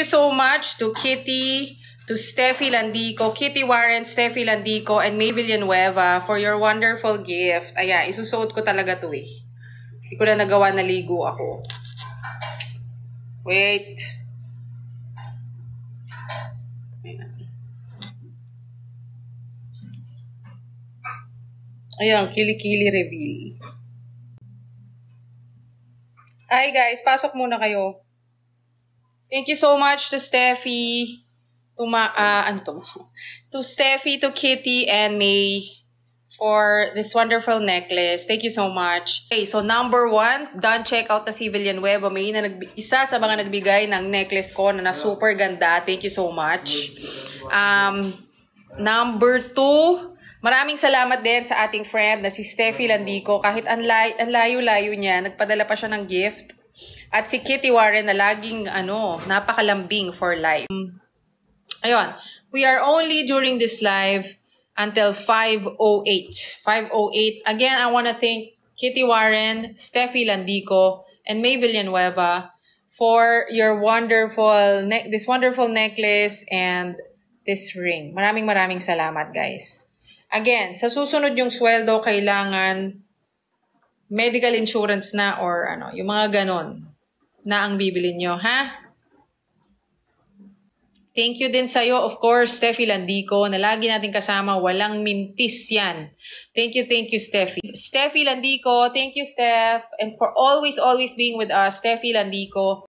you so much to Kitty, to Steffi Landico, Kitty Warren, Steffi Landico, and May Villanueva for your wonderful gift. Ayan, isusuot ko talaga to eh. Hindi ko na nagawa, naligo ako. Wait. Ayan, kili-kili reveal. Hi guys, pasok muna kayo. Thank you so much to Steffi, to Steffi, to Kitty, and May for this wonderful necklace. Thank you so much. Okay, so number 1, done check out na si Villanueva. May isa sa mga nagbigay ng necklace ko na super ganda. Thank you so much. Number 2, maraming salamat din sa ating friend na si Steffi Landico. Kahit ang layo-layo niya, nagpadala pa siya ng gift. At si Kitty Warren na laging napakalambing for life. Ayun, we are only during this live until 5:08. 5:08. Again, I want to thank Kitty Warren, Steffi Landico, and May Villanueva for your this wonderful necklace and this ring. Maraming salamat, guys. Again, sa susunod yung sweldo, kailangan medical insurance na or yung mga ganon na ang bibili nyo, ha? Thank you din sa'yo, of course, Steffi Landico, na lagi natin kasama, walang mintis yan. Thank you, Steffi. Steffi Landico, thank you, Steph. And for always being with us, Steffi Landico.